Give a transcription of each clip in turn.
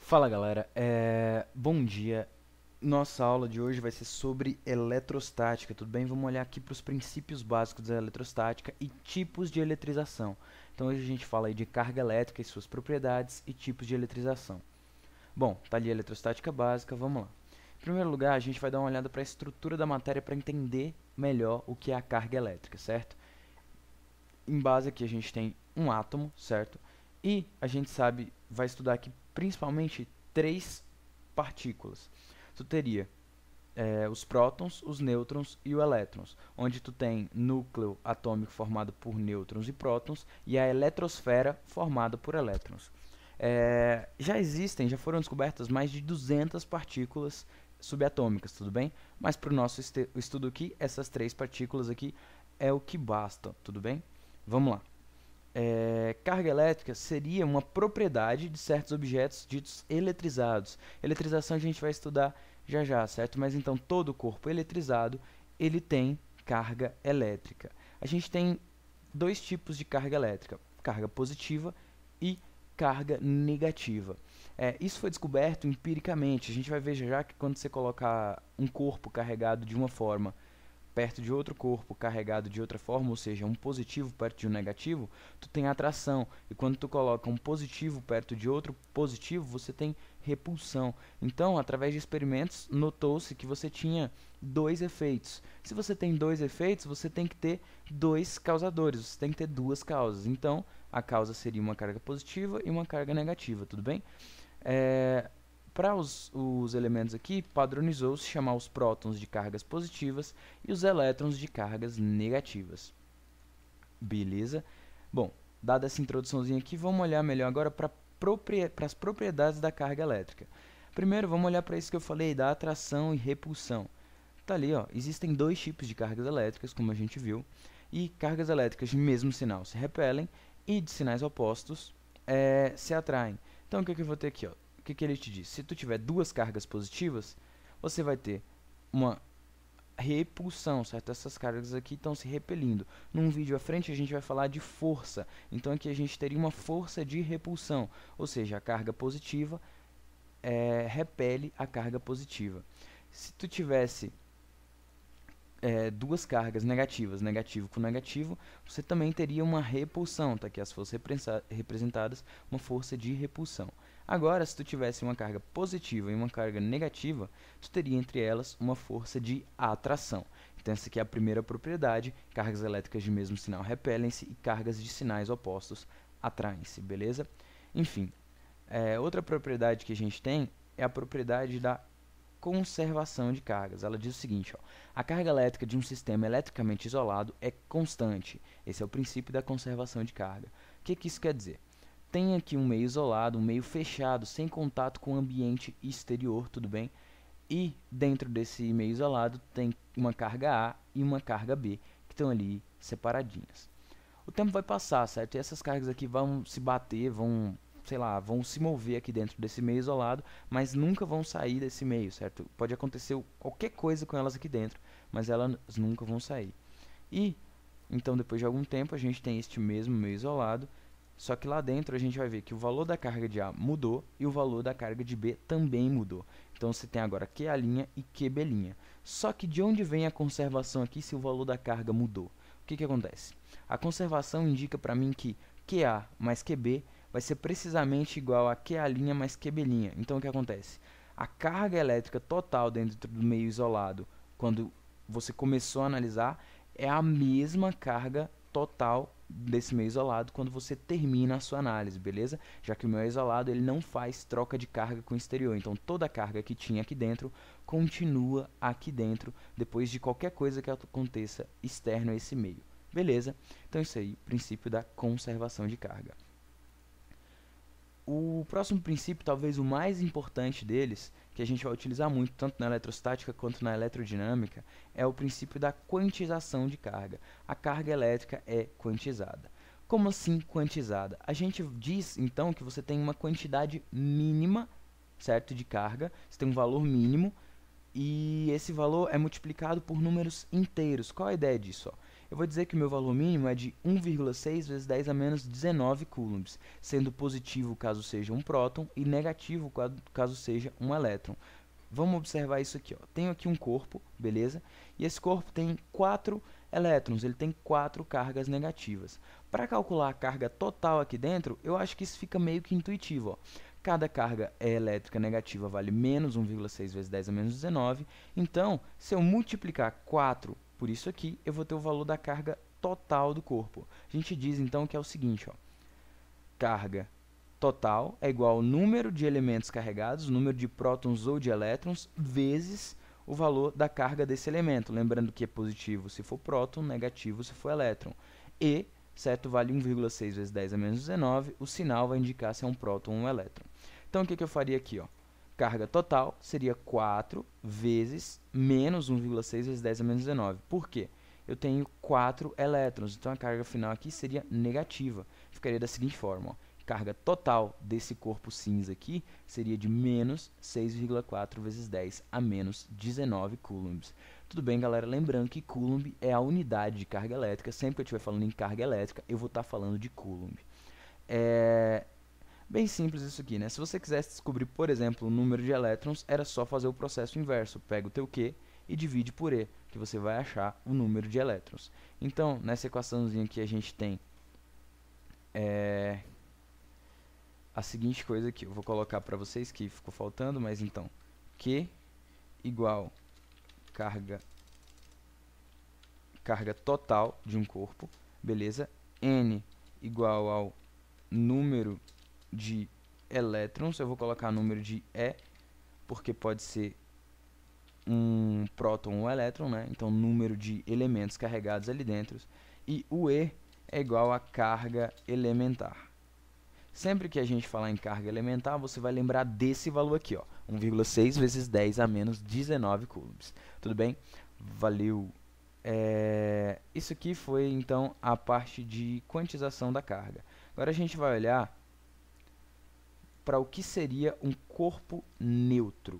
Fala galera, bom dia. Nossa aula de hoje vai ser sobre eletrostática, tudo bem? Vamos olhar aqui para os princípios básicos da eletrostática e tipos de eletrização. Então hoje a gente fala aí de carga elétrica e suas propriedades e tipos de eletrização. Bom, tá ali a eletrostática básica, vamos lá. Em primeiro lugar, a gente vai dar uma olhada para a estrutura da matéria para entender melhor o que é a carga elétrica, certo? Em base aqui a gente tem um átomo, certo? E a gente vai estudar aqui principalmente três partículas. Tu teria os prótons, os nêutrons e os elétrons, onde tu tem núcleo atômico formado por nêutrons e prótons e a eletrosfera formada por elétrons. Já foram descobertas mais de 200 partículas subatômicas, tudo bem? Mas para o nosso estudo aqui, essas três partículas aqui é o que basta, tudo bem? Vamos lá. Carga elétrica seria uma propriedade de certos objetos ditos eletrizados. Eletrização a gente vai estudar já já, certo? Mas então todo corpo eletrizado, ele tem carga elétrica. A gente tem dois tipos de carga elétrica, carga positiva e carga negativa. Isso foi descoberto empiricamente. A gente vai ver já que quando você colocar um corpo carregado de uma forma perto de outro corpo carregado de outra forma, ou seja, um positivo perto de um negativo, tu tem atração. E quando tu coloca um positivo perto de outro positivo, você tem repulsão. Então, através de experimentos, notou-se que você tinha dois efeitos. Se você tem dois efeitos, você tem que ter dois causadores, você tem que ter duas causas. Então, a causa seria uma carga positiva e uma carga negativa, tudo bem? Para os elementos aqui, padronizou-se chamar os prótons de cargas positivas e os elétrons de cargas negativas. Beleza? Bom, dada essa introduçãozinha aqui, vamos olhar melhor agora para as propriedades da carga elétrica. Primeiro, vamos olhar para isso que eu falei, da atração e repulsão. Tá ali, ó, existem dois tipos de cargas elétricas, como a gente viu, e cargas elétricas de mesmo sinal se repelem e de sinais opostos se atraem. Então, o que eu vou ter aqui? Ó? O que ele te diz? Se tu tiver duas cargas positivas, você vai ter uma repulsão, certo? Essas cargas aqui estão se repelindo. Num vídeo à frente a gente vai falar de força. Então aqui a gente teria uma força de repulsão, ou seja, a carga positiva repele a carga positiva. Se tu tivesse duas cargas negativas, negativo com negativo, você também teria uma repulsão, tá aqui as forças representadas, uma força de repulsão. Agora, se tu tivesse uma carga positiva e uma carga negativa, tu teria entre elas uma força de atração. Então essa aqui é a primeira propriedade, cargas elétricas de mesmo sinal repelem-se e cargas de sinais opostos atraem-se, beleza? Enfim, outra propriedade que a gente tem é a propriedade da conservação de cargas. Ela diz o seguinte, ó, a carga elétrica de um sistema eletricamente isolado é constante. Esse é o princípio da conservação de carga. O que isso quer dizer? Tem aqui um meio isolado, um meio fechado, sem contato com o ambiente exterior, tudo bem? E dentro desse meio isolado tem uma carga A e uma carga B, que estão ali separadinhas. O tempo vai passar, certo? E essas cargas aqui vão se bater, sei lá, vão se mover aqui dentro desse meio isolado, mas nunca vão sair desse meio, certo? Pode acontecer qualquer coisa com elas aqui dentro, mas elas nunca vão sair. E, então, depois de algum tempo, a gente tem este mesmo meio isolado, só que lá dentro a gente vai ver que o valor da carga de A mudou e o valor da carga de B também mudou. Então, você tem agora QA' e QB'. Só que de onde vem a conservação aqui se o valor da carga mudou? O que acontece? A conservação indica para mim que QA mais QB vai ser precisamente igual a QA' mais QB'. Então, o que acontece? A carga elétrica total dentro do meio isolado, quando você começou a analisar, é a mesma carga total desse meio isolado quando você termina a sua análise, beleza? Já que o meio isolado ele não faz troca de carga com o exterior, então toda a carga que tinha aqui dentro continua aqui dentro depois de qualquer coisa que aconteça externo a esse meio, beleza? Então isso aí, princípio da conservação de carga. O próximo princípio, talvez o mais importante deles, que a gente vai utilizar muito tanto na eletrostática quanto na eletrodinâmica, é o princípio da quantização de carga. A carga elétrica é quantizada. Como assim quantizada? A gente diz então que você tem uma quantidade mínima, certo, de carga, você tem um valor mínimo e esse valor é multiplicado por números inteiros. Qual a ideia disso? Ó? Eu vou dizer que o meu valor mínimo é de 1,6 vezes 10 a menos 19 coulombs, sendo positivo caso seja um próton e negativo caso seja um elétron. Vamos observar isso aqui, ó. Tenho aqui um corpo, beleza? E esse corpo tem 4 elétrons, ele tem 4 cargas negativas. Para calcular a carga total aqui dentro, eu acho que isso fica meio que intuitivo, ó. Cada carga elétrica negativa vale menos 1,6 vezes 10 a menos 19. Então, se eu multiplicar 4 por isso aqui, eu vou ter o valor da carga total do corpo. A gente diz, então, que é o seguinte, ó. Carga total é igual ao número de elementos carregados, número de prótons ou de elétrons, vezes o valor da carga desse elemento. Lembrando que é positivo se for próton, negativo se for elétron. E, certo, vale 1,6 vezes 10 a menos 19, o sinal vai indicar se é um próton ou um elétron. Então, o que eu faria aqui? Ó? Carga total seria 4 vezes menos 1,6 vezes 10 a menos 19. Por quê? Eu tenho 4 elétrons, então a carga final aqui seria negativa. Ficaria da seguinte forma, ó. Carga total desse corpo cinza aqui seria de menos 6,4 vezes 10 a menos 19 coulombs. Tudo bem, galera? Lembrando que coulomb é a unidade de carga elétrica. Sempre que eu estiver falando em carga elétrica, eu vou estar falando de coulomb. Bem simples isso aqui, né? Se você quisesse descobrir, por exemplo, o número de elétrons, era só fazer o processo inverso. Pega o teu Q e divide por E, que você vai achar o número de elétrons. Então, nessa equaçãozinha aqui, a gente tem a seguinte coisa aqui. Eu vou colocar para vocês que ficou faltando, mas então, Q igual carga total de um corpo, beleza? N igual ao número de elétrons, eu vou colocar número de E, porque pode ser um próton ou um elétron, né? Então, número de elementos carregados ali dentro. E o E é igual a carga elementar. Sempre que a gente falar em carga elementar, você vai lembrar desse valor aqui, ó, 1,6 vezes 10 a menos 19 coulombs. Tudo bem? Valeu! Isso aqui foi, então, a parte de quantização da carga. Agora a gente vai olhar para o que seria um corpo neutro.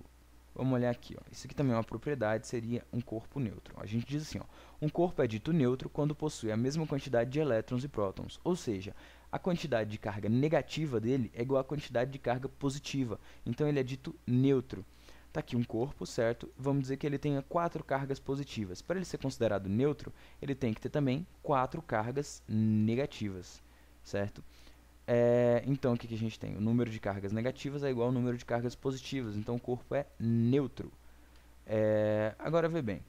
Vamos olhar aqui, ó. Isso aqui também é uma propriedade, seria um corpo neutro. A gente diz assim, ó, um corpo é dito neutro quando possui a mesma quantidade de elétrons e prótons, ou seja, a quantidade de carga negativa dele é igual à quantidade de carga positiva. Então, ele é dito neutro. Está aqui um corpo, certo? Vamos dizer que ele tenha 4 cargas positivas. Para ele ser considerado neutro, ele tem que ter também 4 cargas negativas, certo? Então, o que a gente tem? O número de cargas negativas é igual ao número de cargas positivas. Então, o corpo é neutro. Agora, vê bem.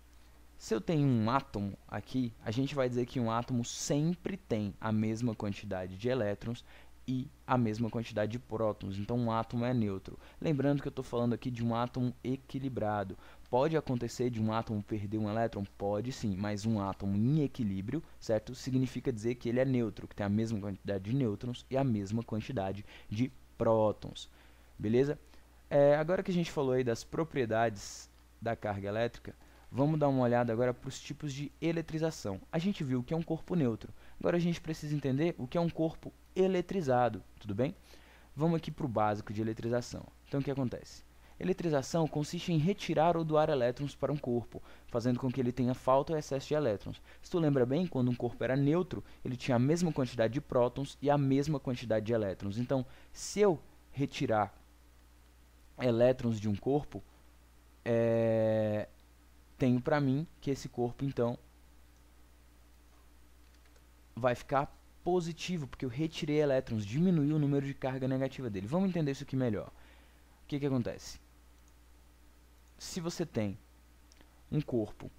Se eu tenho um átomo aqui, a gente vai dizer que um átomo sempre tem a mesma quantidade de elétrons e a mesma quantidade de prótons. Então, um átomo é neutro. Lembrando que eu estou falando aqui de um átomo equilibrado. Pode acontecer de um átomo perder um elétron? Pode sim, mas um átomo em equilíbrio, certo? Significa dizer que ele é neutro, que tem a mesma quantidade de nêutrons e a mesma quantidade de prótons. Beleza? Agora que a gente falou aí das propriedades da carga elétrica, vamos dar uma olhada agora para os tipos de eletrização. A gente viu o que é um corpo neutro. Agora a gente precisa entender o que é um corpo eletrizado, tudo bem? Vamos aqui para o básico de eletrização. Então, o que acontece? Eletrização consiste em retirar ou doar elétrons para um corpo, fazendo com que ele tenha falta ou excesso de elétrons. Se tu lembra bem, quando um corpo era neutro, ele tinha a mesma quantidade de prótons e a mesma quantidade de elétrons. Então, se eu retirar elétrons de um corpo, tenho para mim que esse corpo, então, vai ficar positivo, porque eu retirei elétrons, diminuí o número de carga negativa dele. Vamos entender isso aqui melhor. O que acontece? Se você tem um corpo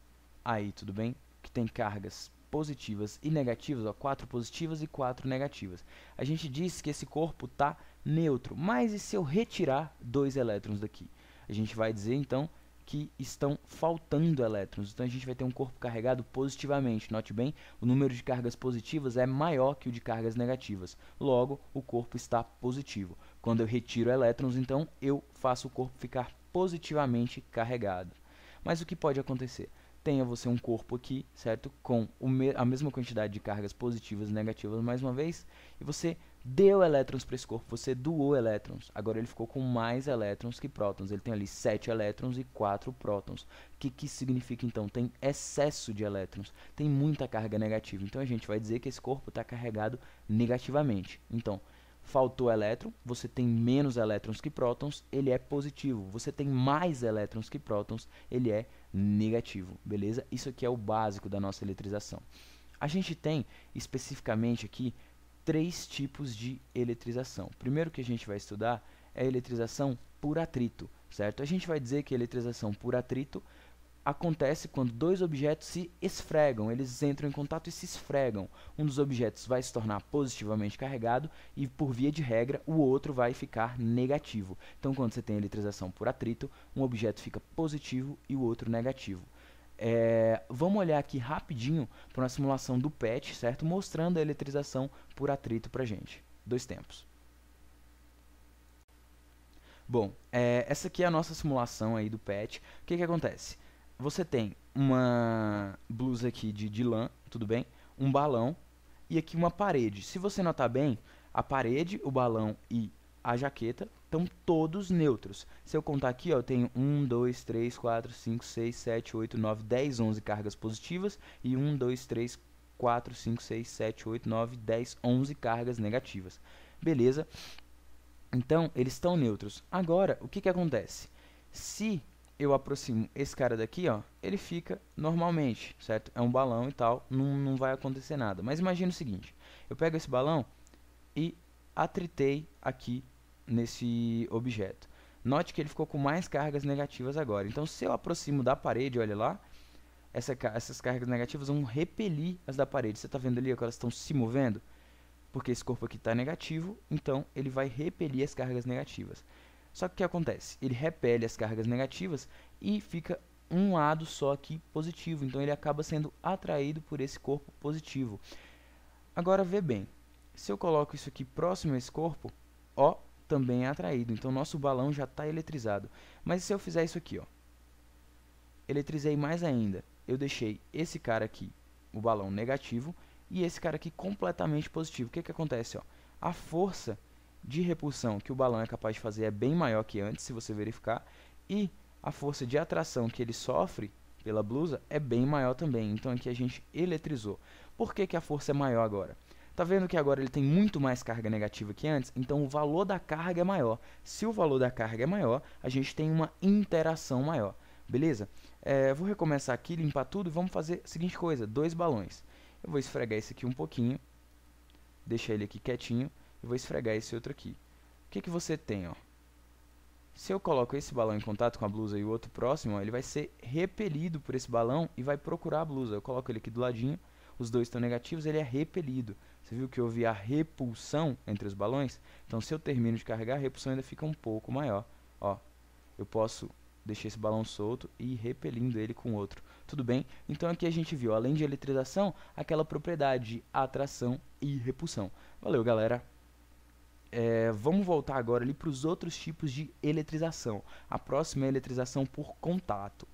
aí, tudo bem, que tem cargas positivas e negativas, ó, 4 positivas e 4 negativas. A gente diz que esse corpo está neutro, mas e se eu retirar 2 elétrons daqui? A gente vai dizer, então, que estão faltando elétrons. Então, a gente vai ter um corpo carregado positivamente. Note bem, o número de cargas positivas é maior que o de cargas negativas. Logo, o corpo está positivo. Quando eu retiro elétrons, então, eu faço o corpo ficar positivamente carregado. Mas o que pode acontecer? Tenha você um corpo aqui, certo? Com a mesma quantidade de cargas positivas e negativas, mais uma vez, e você deu elétrons para esse corpo, você doou elétrons. Agora ele ficou com mais elétrons que prótons. Ele tem ali 7 elétrons e 4 prótons. O que isso significa então? Tem excesso de elétrons, tem muita carga negativa. Então a gente vai dizer que esse corpo está carregado negativamente. Então, faltou elétron, você tem menos elétrons que prótons, ele é positivo. Você tem mais elétrons que prótons, ele é negativo. Beleza? Isso aqui é o básico da nossa eletrização. A gente tem especificamente aqui 3 tipos de eletrização. O primeiro que a gente vai estudar é a eletrização por atrito, certo? A gente vai dizer que a eletrização por atrito acontece quando dois objetos se esfregam, eles entram em contato e se esfregam. Um dos objetos vai se tornar positivamente carregado e, por via de regra, o outro vai ficar negativo. Então, quando você tem eletrização por atrito, um objeto fica positivo e o outro negativo. Vamos olhar aqui rapidinho para uma simulação do PET, certo? Mostrando a eletrização por atrito para a gente. 2 tempos. Bom, essa aqui é a nossa simulação aí do PET. O que acontece? Você tem uma blusa aqui de lã, tudo bem? Um balão e aqui uma parede. Se você notar bem, a parede, o balão e a jaqueta estão todos neutros. Se eu contar aqui, ó, eu tenho 1, 2, 3, 4, 5, 6, 7, 8, 9, 10, 11 cargas positivas e 1, 2, 3, 4, 5, 6, 7, 8, 9, 10, 11 cargas negativas. Beleza? Então, eles estão neutros. Agora, o que acontece? Se eu aproximo esse cara daqui, ó, ele fica normalmente, certo? É um balão e tal, não vai acontecer nada. Mas imagina o seguinte, eu pego esse balão e atritei aqui nesse objeto. Note que ele ficou com mais cargas negativas agora. Então, se eu aproximo da parede, olha lá, essas cargas negativas vão repelir as da parede. Você está vendo ali que elas estão se movendo? Porque esse corpo aqui está negativo, então ele vai repelir as cargas negativas. Só que o que acontece? Ele repele as cargas negativas e fica um lado só aqui positivo. Então ele acaba sendo atraído por esse corpo positivo. Agora vê bem, se eu coloco isso aqui próximo a esse corpo, ó, também é atraído. Então nosso balão já está eletrizado. Mas se eu fizer isso aqui, ó, eletrizei mais ainda, eu deixei esse cara aqui, o balão negativo, e esse cara aqui completamente positivo. O que acontece? Ó? A força de repulsão que o balão é capaz de fazer é bem maior que antes, se você verificar, e a força de atração que ele sofre pela blusa é bem maior também. Então aqui a gente eletrizou. Por que a força é maior agora? Tá vendo que agora ele tem muito mais carga negativa que antes? Então o valor da carga é maior. Se o valor da carga é maior, a gente tem uma interação maior. Beleza? Vou recomeçar aqui, limpar tudo e vamos fazer a seguinte coisa. 2 balões. Eu vou esfregar esse aqui um pouquinho. Deixar ele aqui quietinho. E vou esfregar esse outro aqui. O que você tem, ó? Se eu coloco esse balão em contato com a blusa e o outro próximo, ó, ele vai ser repelido por esse balão e vai procurar a blusa. Eu coloco ele aqui do ladinho, os dois estão negativos, ele é repelido. Você viu que houve a repulsão entre os balões? Então, se eu termino de carregar, a repulsão ainda fica um pouco maior. Ó, eu posso deixar esse balão solto e ir repelindo ele com o outro. Tudo bem? Então, aqui a gente viu, além de eletrização, aquela propriedade de atração e repulsão. Valeu, galera! Vamos voltar agora ali para os outros tipos de eletrização. A próxima é a eletrização por contato.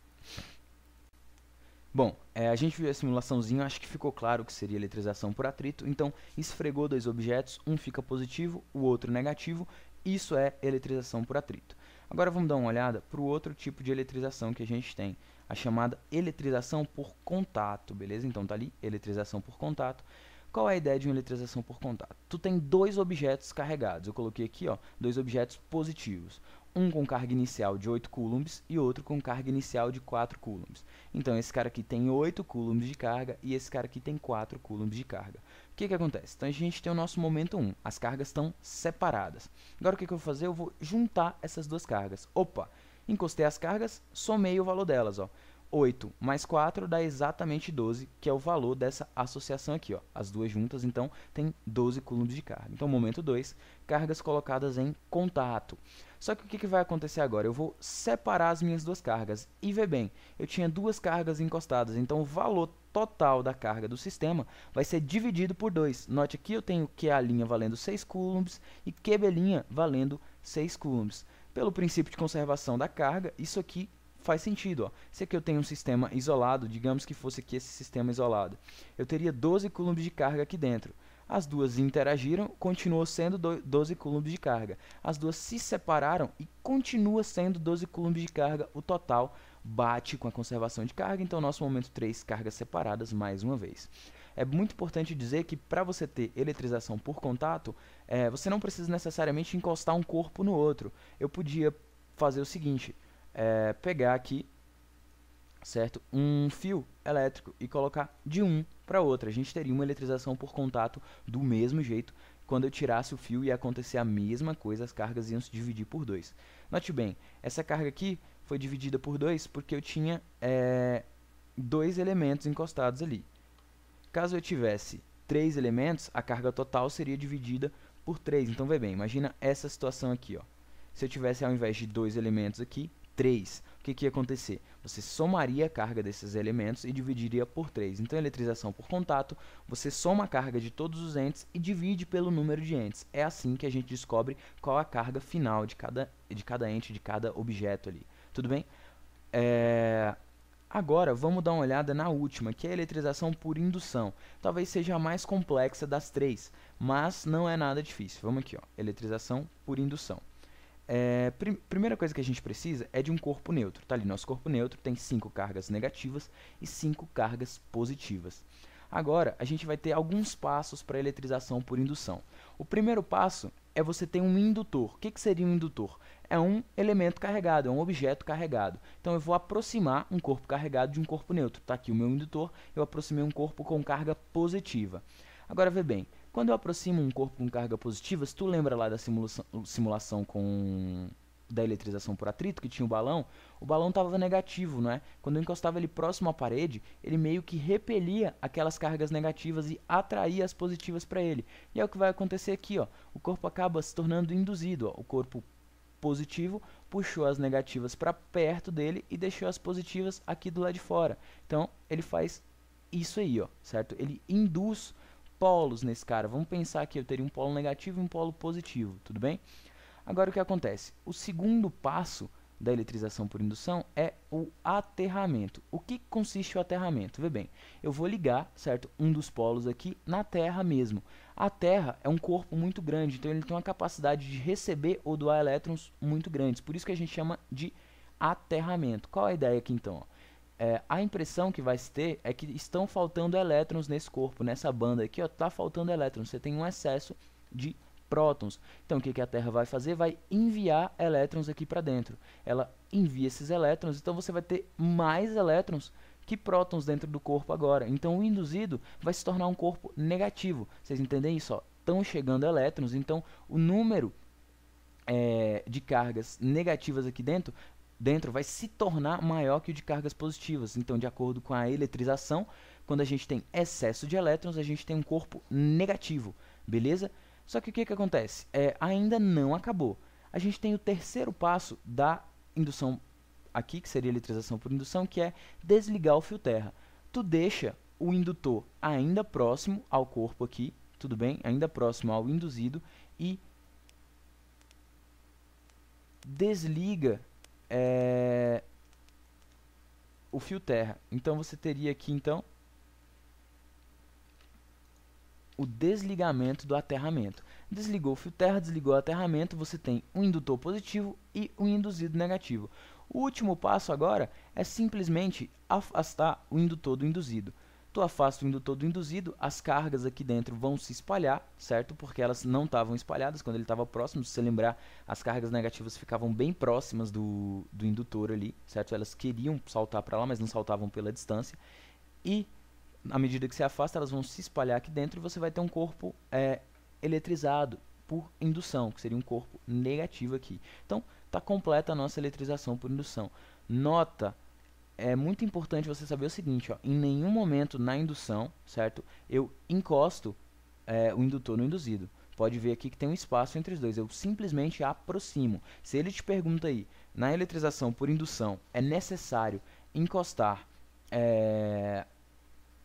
Bom, a gente viu a simulaçãozinha, acho que ficou claro que seria eletrização por atrito. Então, esfregou 2 objetos, um fica positivo, o outro negativo. Isso é eletrização por atrito. Agora vamos dar uma olhada para o outro tipo de eletrização que a gente tem, a chamada eletrização por contato, beleza? Então tá ali, eletrização por contato. Qual é a ideia de uma eletrização por contato? Tu tem 2 objetos carregados. Eu coloquei aqui, ó, 2 objetos positivos. Um com carga inicial de 8 coulombs e outro com carga inicial de 4 coulombs. Então, esse cara aqui tem 8 coulombs de carga e esse cara aqui tem 4 coulombs de carga. O que acontece? Então, a gente tem o nosso momento 1. As cargas estão separadas. Agora, o que eu vou fazer? Eu vou juntar essas 2 cargas. Opa! Encostei as cargas, somei o valor delas, ó. 8 mais 4 dá exatamente 12, que é o valor dessa associação aqui, ó. As duas juntas, então, tem 12 coulombs de carga. Então, momento 2, cargas colocadas em contato. Só que o que vai acontecer agora? Eu vou separar as minhas 2 cargas. E vê bem, eu tinha 2 cargas encostadas, então o valor total da carga do sistema vai ser dividido por 2. Note aqui eu tenho QA' valendo 6 coulombs e QB' valendo 6 coulombs. Pelo princípio de conservação da carga, isso aqui faz sentido, ó. Se aqui eu tenho um sistema isolado, digamos que fosse aqui esse sistema isolado, eu teria 12 coulombs de carga aqui dentro. As duas interagiram, continuou sendo 12 coulombs de carga. As duas se separaram e continua sendo 12 coulombs de carga. O total bate com a conservação de carga, então nosso momento 3, cargas separadas mais uma vez. É muito importante dizer que para você ter eletrização por contato, você não precisa necessariamente encostar um corpo no outro. Eu podia fazer o seguinte, pegar aqui, certo, um fio elétrico e colocar de um para outro. A gente teria uma eletrização por contato do mesmo jeito. Quando eu tirasse o fio ia acontecer a mesma coisa, as cargas iam se dividir por 2. Note bem, essa carga aqui foi dividida por 2 porque eu tinha 2 elementos encostados ali. Caso eu tivesse 3 elementos, a carga total seria dividida por 3. Então, vê bem, imagina essa situação aqui, ó. Se eu tivesse, ao invés de 2 elementos aqui, 3, o que ia acontecer? Você somaria a carga desses elementos e dividiria por 3. Então, eletrização por contato, você soma a carga de todos os entes e divide pelo número de entes. É assim que a gente descobre qual a carga final de cada ente, de cada objeto ali. Tudo bem? Agora, vamos dar uma olhada na última, que é a eletrização por indução. Talvez seja a mais complexa das 3, mas não é nada difícil. Vamos aqui, ó, eletrização por indução. Primeira coisa que a gente precisa é de um corpo neutro. Tá ali, nosso corpo neutro tem 5 cargas negativas e 5 cargas positivas. Agora, a gente vai ter alguns passos para a eletrização por indução. O primeiro passo é você ter um indutor. O que seria um indutor? É um elemento carregado, é um objeto carregado. Então, eu vou aproximar um corpo carregado de um corpo neutro. Está aqui o meu indutor, eu aproximei um corpo com carga positiva. Agora, vê bem, quando eu aproximo um corpo com carga positiva, se tu lembra lá da simulação da eletrização por atrito, que tinha o balão estava negativo, não é? Quando eu encostava ele próximo à parede, ele meio que repelia aquelas cargas negativas e atraía as positivas para ele. E é o que vai acontecer aqui, ó. O corpo acaba se tornando induzido, ó. O corpo positivo puxou as negativas para perto dele e deixou as positivas aqui do lado de fora. Então, ele faz isso aí, ó, certo? Ele induz polos nesse cara. Vamos pensar que eu teria um polo negativo e um polo positivo, tudo bem? Agora, o que acontece? O segundo passo da eletrização por indução é o aterramento. O que consiste o aterramento? Vê bem, eu vou ligar, certo, um dos polos aqui na Terra mesmo. A Terra é um corpo muito grande, então ele tem uma capacidade de receber ou doar elétrons muito grandes. Por isso que a gente chama de aterramento. Qual a ideia aqui então? A impressão que vai se ter é que estão faltando elétrons nesse corpo, nessa banda aqui, ó, tá faltando elétrons. Você tem um excesso de prótons. Então, o que a Terra vai fazer? Vai enviar elétrons aqui para dentro. Ela envia esses elétrons, então você vai ter mais elétrons que prótons dentro do corpo agora. Então, o induzido vai se tornar um corpo negativo. Vocês entendem isso? Estão chegando elétrons, então o número de cargas negativas aqui dentro vai se tornar maior que o de cargas positivas. Então, de acordo com a eletrização, quando a gente tem excesso de elétrons, a gente tem um corpo negativo, beleza? Só que o que acontece? Ainda não acabou. A gente tem o terceiro passo da indução aqui, que seria a eletrização por indução, que é desligar o fio terra. Tu deixa o indutor ainda próximo ao corpo aqui, tudo bem? Ainda próximo ao induzido e desliga o fio terra. Então, você teria aqui, então, o desligamento do aterramento. Desligou o fio terra, desligou o aterramento, você tem um indutor positivo e um induzido negativo. O último passo agora é simplesmente afastar o indutor do induzido. Tu afasta o indutor do induzido, as cargas aqui dentro vão se espalhar, certo? Porque elas não estavam espalhadas quando ele estava próximo. Se você lembrar, as cargas negativas ficavam bem próximas do indutor ali, certo? Elas queriam saltar para lá, mas não saltavam pela distância. E à medida que se afasta, elas vão se espalhar aqui dentro e você vai ter um corpo eletrizado por indução, que seria um corpo negativo aqui. Então, está completa a nossa eletrização por indução. Nota, é muito importante você saber o seguinte, ó, em nenhum momento na indução, certo, eu encosto o indutor no induzido. Pode ver aqui que tem um espaço entre os dois, eu simplesmente aproximo. Se ele te pergunta aí, na eletrização por indução, é necessário encostar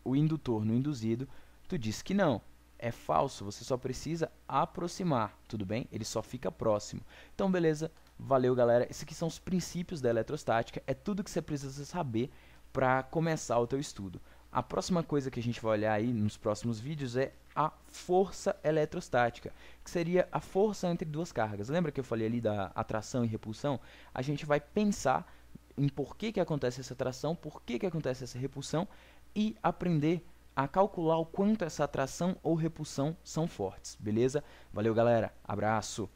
o indutor no induzido, tu diz que não. É falso, você só precisa aproximar, tudo bem? Ele só fica próximo. Então, beleza, valeu, galera. Esses aqui são os princípios da eletrostática, é tudo que você precisa saber para começar o teu estudo. A próxima coisa que a gente vai olhar aí nos próximos vídeos é a força eletrostática, que seria a força entre duas cargas. Lembra que eu falei ali da atração e repulsão? A gente vai pensar em por que acontece essa atração, por que acontece essa repulsão e aprender a calcular o quanto essa atração ou repulsão são fortes, beleza? Valeu, galera. Abraço!